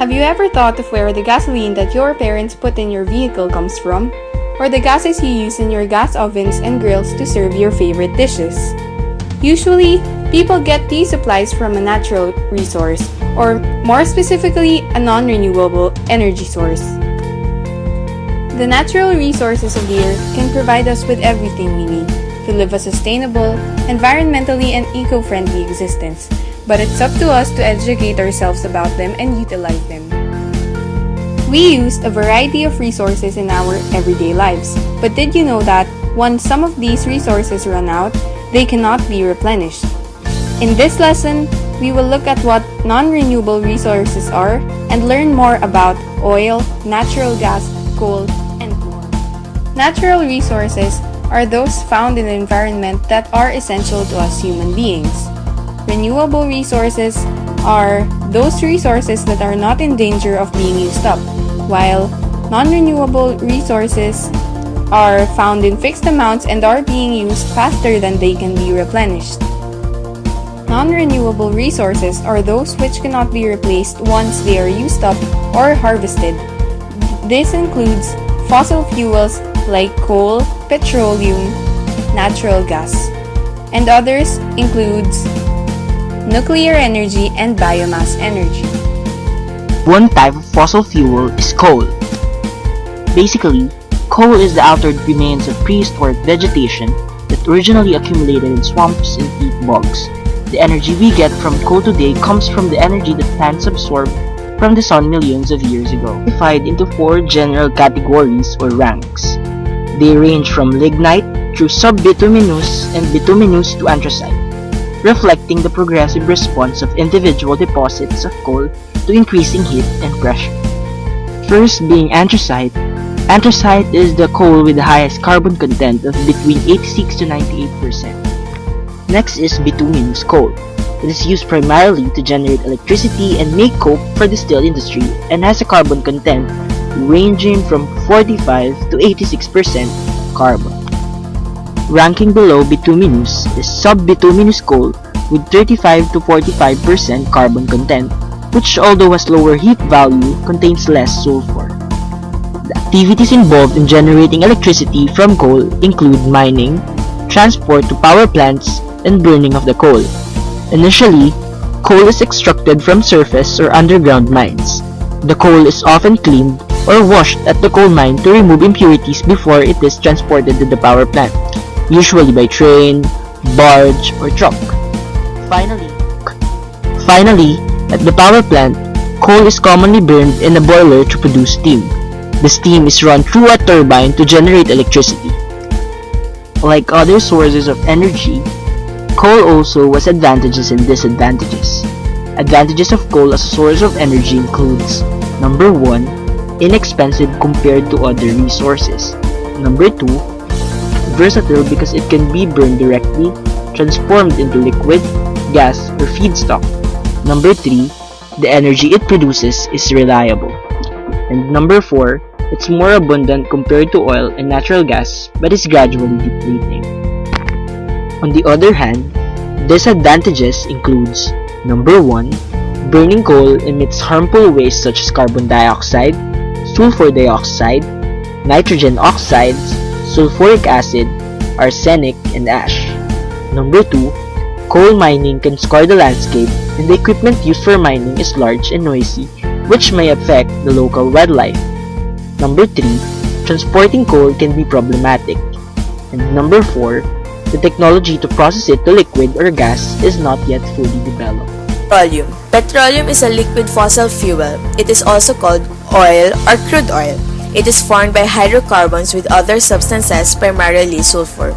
Have you ever thought of where the gasoline that your parents put in your vehicle comes from? Or the gases you use in your gas ovens and grills to serve your favorite dishes? Usually, people get these supplies from a natural resource, or more specifically, a non-renewable energy source. The natural resources of the earth can provide us with everything we need to live a sustainable, environmentally and eco-friendly existence, but it's up to us to educate ourselves about them and utilize them. We use a variety of resources in our everyday lives, but did you know that once some of these resources run out, they cannot be replenished? In this lesson, we will look at what non-renewable resources are and learn more about oil, natural gas, coal, and more. Natural resources are those found in the environment that are essential to us human beings. Renewable resources are those resources that are not in danger of being used up, while non-renewable resources are found in fixed amounts and are being used faster than they can be replenished. Non-renewable resources are those which cannot be replaced once they are used up or harvested. This includes fossil fuels like coal, petroleum, natural gas, and others includes nuclear energy and biomass energy. One type of fossil fuel is coal. Basically, coal is the outer remains of prehistoric vegetation that originally accumulated in swamps and peat bogs. The energy we get from coal today comes from the energy that plants absorb from the sun millions of years ago. Divided into four general categories or ranks. They range from lignite through subbituminous and bituminous to anthracite, reflecting the progressive response of individual deposits of coal to increasing heat and pressure. First being anthracite. Anthracite is the coal with the highest carbon content of between 86 to 98%. Next is bituminous coal. It is used primarily to generate electricity and make coke for the steel industry and has a carbon content ranging from 45 to 86% carbon. Ranking below bituminous is subbituminous coal with 35 to 45% carbon content, which although has lower heat value, contains less sulfur. The activities involved in generating electricity from coal include mining, transport to power plants, and burning of the coal. Initially, coal is extracted from surface or underground mines. The coal is often cleaned or washed at the coal mine to remove impurities before it is transported to the power plant, usually by train, barge, or truck. Finally, at the power plant, coal is commonly burned in a boiler to produce steam. The steam is run through a turbine to generate electricity. Like other sources of energy, coal also has advantages and disadvantages. Advantages of coal as a source of energy includes: number 1, inexpensive compared to other resources. Number 2, versatile because it can be burned directly, transformed into liquid, gas, or feedstock. Number 3, the energy it produces is reliable. And number 4, it's more abundant compared to oil and natural gas but is gradually depleting. On the other hand, disadvantages includes: number 1, burning coal emits harmful waste such as carbon dioxide, sulfur dioxide, nitrogen oxides, sulfuric acid, arsenic, and ash. Number 2, coal mining can scar the landscape and the equipment used for mining is large and noisy, which may affect the local wildlife. Number 3, transporting coal can be problematic. And number 4, the technology to process it to liquid or gas is not yet fully developed. Petroleum. Petroleum is a liquid fossil fuel. It is also called oil or crude oil. It is formed by hydrocarbons with other substances, primarily sulfur.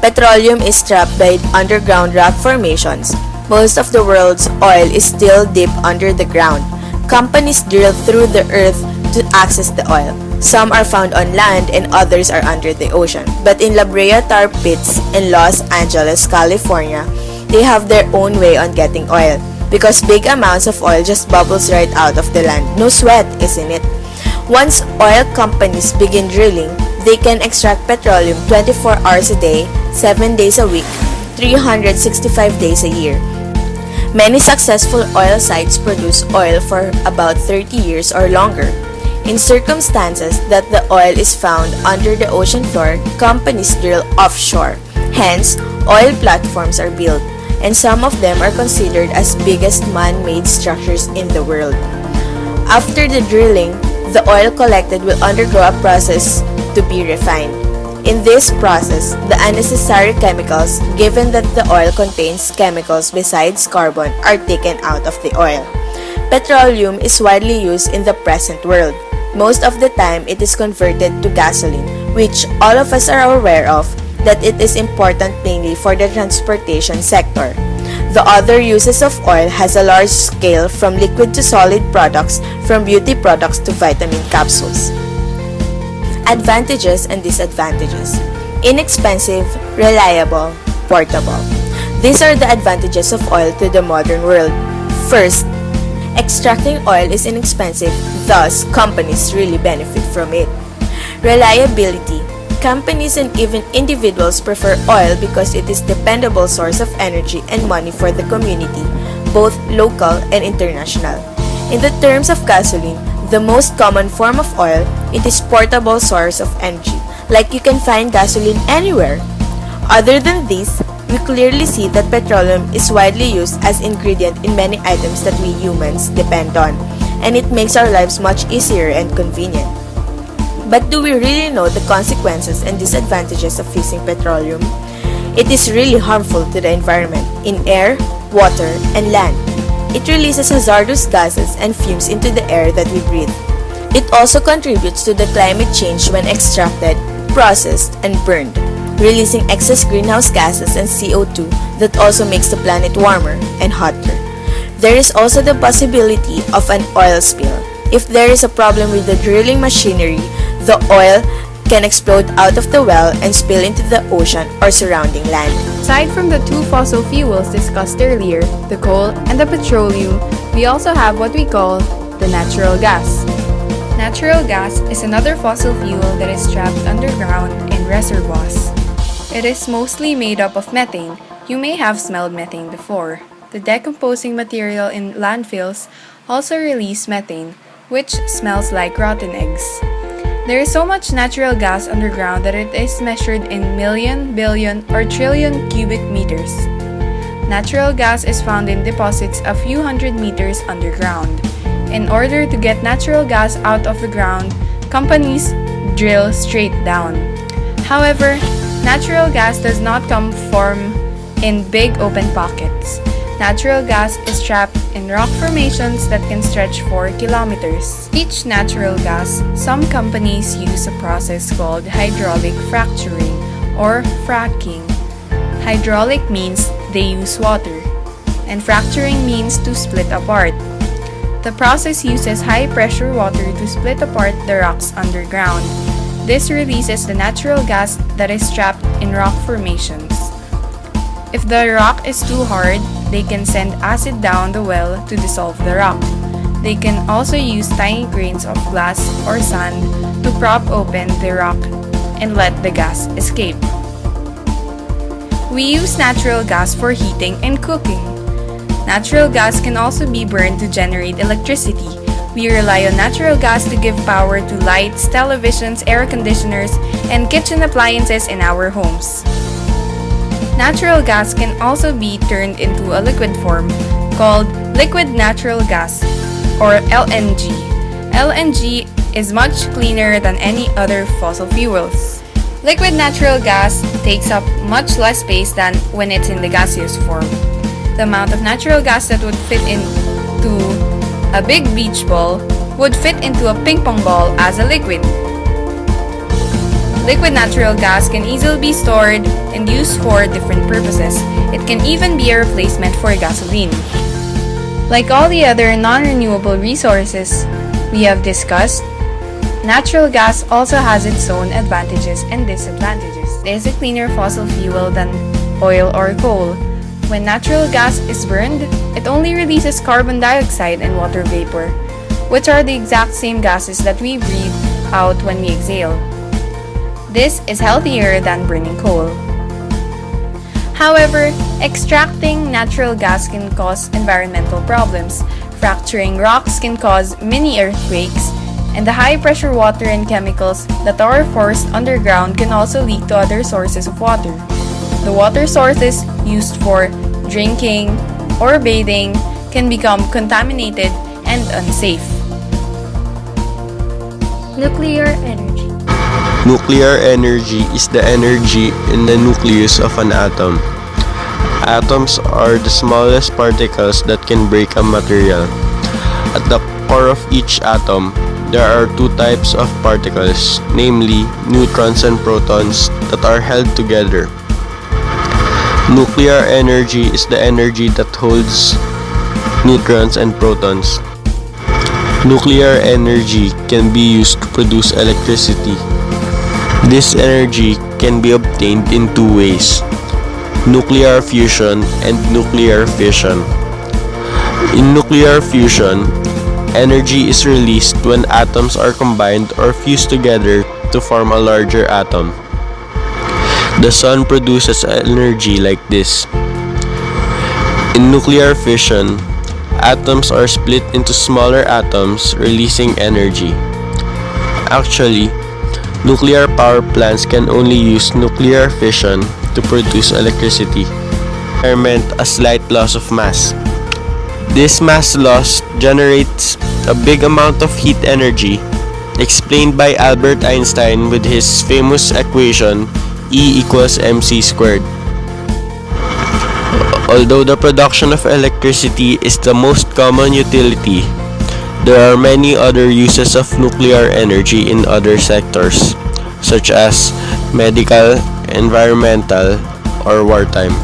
Petroleum is trapped by underground rock formations. Most of the world's oil is still deep under the ground. Companies drill through the earth to access the oil. Some are found on land and others are under the ocean. But in La Brea tar pits in Los Angeles, California, they have their own way on getting oil because big amounts of oil just bubbles right out of the land. No sweat is in it. Once oil companies begin drilling, they can extract petroleum 24 hours a day, 7 days a week, 365 days a year. Many successful oil sites produce oil for about 30 years or longer. In circumstances that the oil is found under the ocean floor, companies drill offshore. Hence, oil platforms are built, and some of them are considered as biggest man-made structures in the world. After the drilling, the oil collected will undergo a process to be refined. In this process, the unnecessary chemicals, given that the oil contains chemicals besides carbon, are taken out of the oil. Petroleum is widely used in the present world. Most of the time, it is converted to gasoline, which all of us are aware of that it is important mainly for the transportation sector. The other uses of oil has a large scale from liquid to solid products, from beauty products to vitamin capsules. Advantages and disadvantages. Inexpensive, reliable, portable. These are the advantages of oil to the modern world. First, extracting oil is inexpensive, thus companies really benefit from it. Reliability. Companies and even individuals prefer oil because it is a dependable source of energy and money for the community, both local and international. In the terms of gasoline, the most common form of oil, it is portable source of energy, like you can find gasoline anywhere. Other than this, we clearly see that petroleum is widely used as ingredient in many items that we humans depend on, and it makes our lives much easier and convenient. But do we really know the consequences and disadvantages of using petroleum? It is really harmful to the environment in air, water, and land. It releases hazardous gases and fumes into the air that we breathe. It also contributes to the climate change when extracted, processed, and burned, releasing excess greenhouse gases and CO2 that also makes the planet warmer and hotter. There is also the possibility of an oil spill. If there is a problem with the drilling machinery, the oil can explode out of the well and spill into the ocean or surrounding land. Aside from the two fossil fuels discussed earlier, the coal and the petroleum, we also have what we call the natural gas. Natural gas is another fossil fuel that is trapped underground in reservoirs. It is mostly made up of methane. You may have smelled methane before. The decomposing material in landfills also release methane, which smells like rotten eggs. There is so much natural gas underground that it is measured in million, billion, or trillion cubic meters. Natural gas is found in deposits a few hundred meters underground. In order to get natural gas out of the ground, companies drill straight down. However, natural gas does not come from in big open pockets. Natural gas is trapped in rock formations that can stretch for kilometers. Each natural gas, some companies use a process called hydraulic fracturing or fracking. Hydraulic means they use water, and fracturing means to split apart. The process uses high-pressure water to split apart the rocks underground. This releases the natural gas that is trapped in rock formations. If the rock is too hard, they can send acid down the well to dissolve the rock. They can also use tiny grains of glass or sand to prop open the rock and let the gas escape. We use natural gas for heating and cooking. Natural gas can also be burned to generate electricity. We rely on natural gas to give power to lights, televisions, air conditioners, and kitchen appliances in our homes. Natural gas can also be turned into a liquid form called liquid natural gas or LNG. LNG is much cleaner than any other fossil fuels. Liquid natural gas takes up much less space than when it's in the gaseous form. The amount of natural gas that would fit into a big beach ball would fit into a ping pong ball as a liquid. Liquid natural gas can easily be stored and used for different purposes. It can even be a replacement for gasoline. Like all the other non-renewable resources we have discussed, natural gas also has its own advantages and disadvantages. It is a cleaner fossil fuel than oil or coal. When natural gas is burned, it only releases carbon dioxide and water vapor, which are the exact same gases that we breathe out when we exhale. This is healthier than burning coal. However, extracting natural gas can cause environmental problems. Fracturing rocks can cause mini earthquakes, and the high-pressure water and chemicals that are forced underground can also lead to other sources of water. The water sources used for drinking or bathing can become contaminated and unsafe. Nuclear energy. Nuclear energy is the energy in the nucleus of an atom. Atoms are the smallest particles that can break a material. At the core of each atom, there are two types of particles, namely neutrons and protons, that are held together. Nuclear energy is the energy that holds neutrons and protons. Nuclear energy can be used to produce electricity. This energy can be obtained in two ways: nuclear fusion and nuclear fission. In nuclear fusion, energy is released when atoms are combined or fused together to form a larger atom. The sun produces energy like this. In nuclear fission, atoms are split into smaller atoms, releasing energy. Actually, nuclear power plants can only use nuclear fission to produce electricity. Meant a slight loss of mass. This mass loss generates a big amount of heat energy, explained by Albert Einstein with his famous equation E equals mc squared. Although the production of electricity is the most common utility, there are many other uses of nuclear energy in other sectors, such as medical, environmental, or wartime.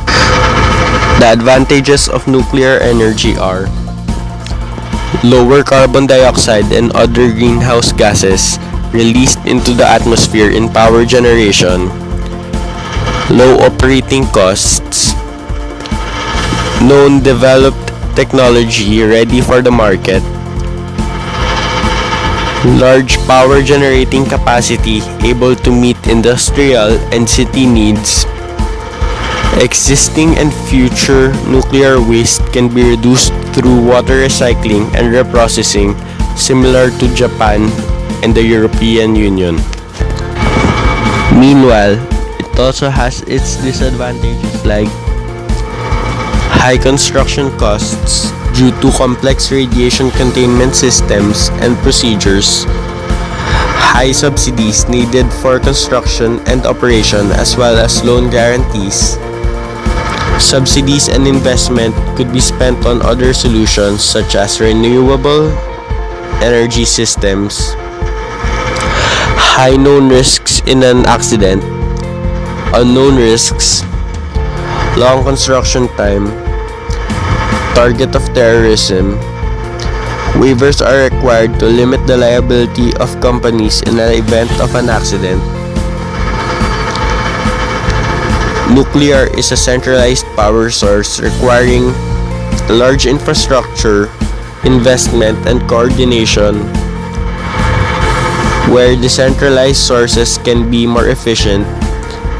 The advantages of nuclear energy are lower carbon dioxide and other greenhouse gases released into the atmosphere in power generation, low operating costs, known developed technology ready for the market, large power generating capacity able to meet industrial and city needs. Existing and future nuclear waste can be reduced through water recycling and reprocessing, similar to Japan and the European Union. Meanwhile, it also has its disadvantages like high construction costs due to complex radiation containment systems and procedures, high subsidies needed for construction and operation as well as loan guarantees. Subsidies and investment could be spent on other solutions such as renewable energy systems, high known risks in an accident, unknown risks, long construction time, target of terrorism. Waivers are required to limit the liability of companies in the event of an accident. Nuclear is a centralized power source requiring large infrastructure, investment, and coordination, where decentralized sources can be more efficient,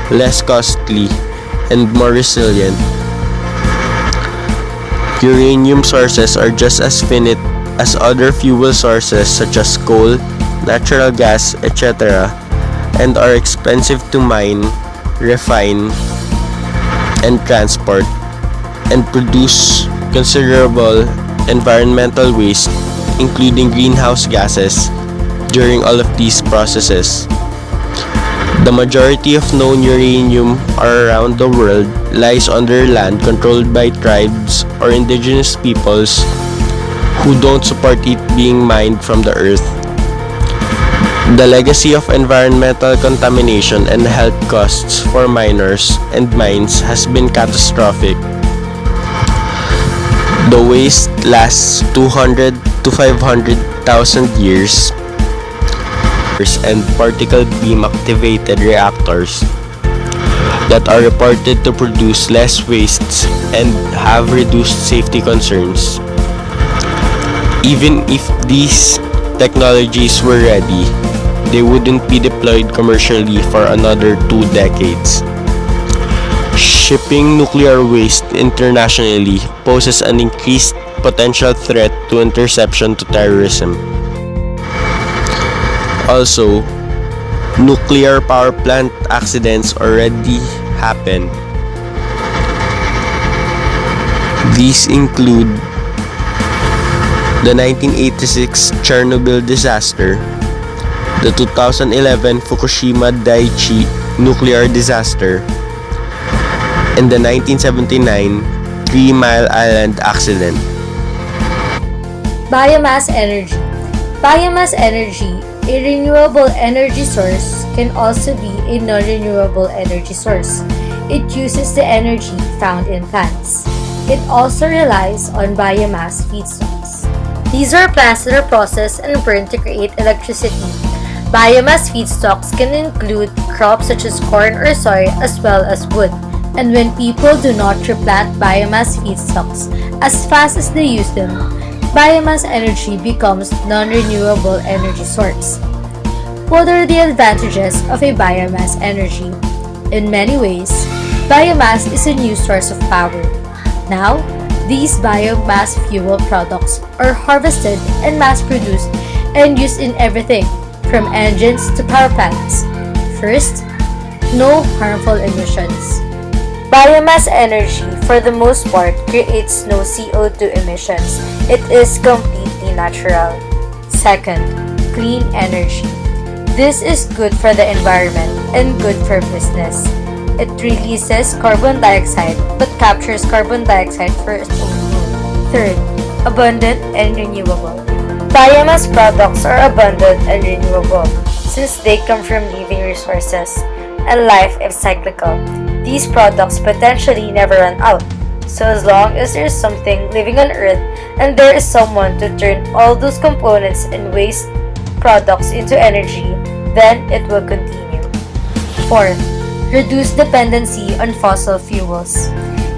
less costly, and more resilient. Uranium sources are just as finite as other fuel sources such as coal, natural gas, etc., and are expensive to mine, refine, and transport, and produce considerable environmental waste, including greenhouse gases, during all of these processes. The majority of known uranium around the world lies under land controlled by tribes or indigenous peoples who don't support it being mined from the earth. The legacy of environmental contamination and health costs for miners and mines has been catastrophic. The waste lasts 200 to 500,000 years, and particle beam activated reactors that are reported to produce less wastes and have reduced safety concerns. Even if these technologies were ready, they wouldn't be deployed commercially for another 2 decades. Shipping nuclear waste internationally poses an increased potential threat to interception to terrorism. Also, nuclear power plant accidents already happen. These include the 1986 Chernobyl disaster, the 2011 Fukushima Daiichi nuclear disaster, and the 1979 Three Mile Island accident. Biomass energy. Biomass energy, a renewable energy source, can also be a non-renewable energy source. It uses the energy found in plants. It also relies on biomass feedstocks. These are plants that are processed and burned to create electricity. Biomass feedstocks can include crops such as corn or soy as well as wood. And when people do not replant biomass feedstocks as fast as they use them, biomass energy becomes non-renewable energy source. What are the advantages of a biomass energy? In many ways, biomass is a new source of power. Now, these biomass fuel products are harvested and mass-produced and used in everything, from engines to power plants. First, no harmful emissions. Biomass energy, for the most part, creates no CO2 emissions. It is completely natural. Second, clean energy. This is good for the environment and good for business. It releases carbon dioxide but captures carbon dioxide for its own good. Third, abundant and renewable. Biomass products are abundant and renewable since they come from living resources, and life is cyclical. These products potentially never run out. So as long as there's something living on Earth and there is someone to turn all those components and waste products into energy, then it will continue. Fourth, reduce dependency on fossil fuels.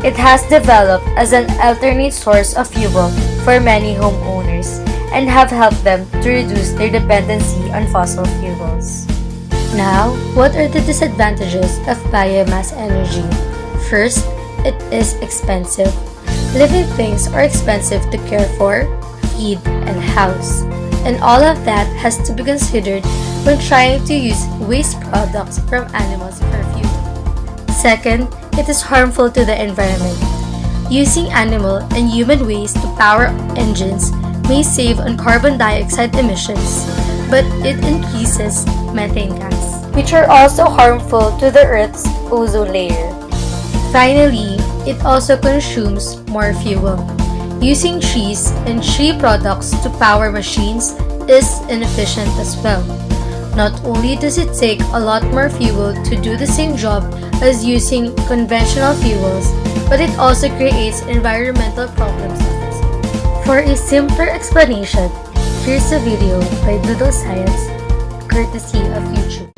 It has developed as an alternate source of fuel for many homeowners and have helped them to reduce their dependency on fossil fuels. Now, what are the disadvantages of biomass energy? First, it is expensive. Living things are expensive to care for, feed, and house. And all of that has to be considered when trying to use waste products from animals for fuel. Second, it is harmful to the environment. Using animal and human waste to power engines may save on carbon dioxide emissions, but it increases methane gas, which are also harmful to the Earth's ozone layer. Finally, it also consumes more fuel. Using trees and tree products to power machines is inefficient as well. Not only does it take a lot more fuel to do the same job as using conventional fuels, but it also creates environmental problems of its own. For a simpler explanation, here's a video by Doodle Science, courtesy of YouTube.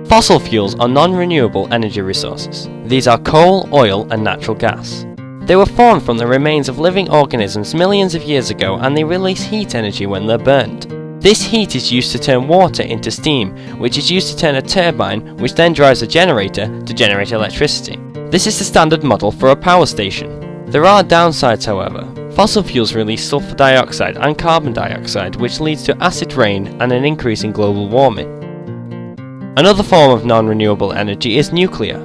Fossil fuels are non-renewable energy resources. These are coal, oil, and natural gas. They were formed from the remains of living organisms millions of years ago, and they release heat energy when they're burned. This heat is used to turn water into steam, which is used to turn a turbine, which then drives a generator to generate electricity. This is the standard model for a power station. There are downsides, however. Fossil fuels release sulfur dioxide and carbon dioxide, which leads to acid rain and an increase in global warming. Another form of non-renewable energy is nuclear.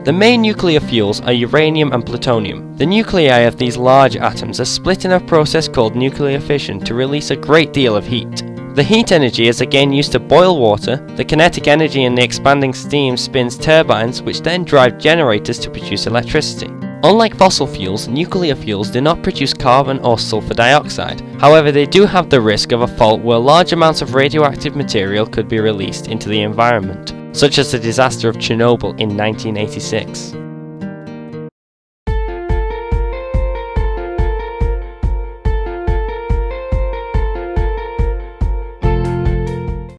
The main nuclear fuels are uranium and plutonium. The nuclei of these large atoms are split in a process called nuclear fission to release a great deal of heat. The heat energy is again used to boil water. The kinetic energy in the expanding steam spins turbines, which then drive generators to produce electricity. Unlike fossil fuels, nuclear fuels do not produce carbon or sulfur dioxide. However, they do have the risk of a fault where large amounts of radioactive material could be released into the environment, such as the disaster of Chernobyl in 1986.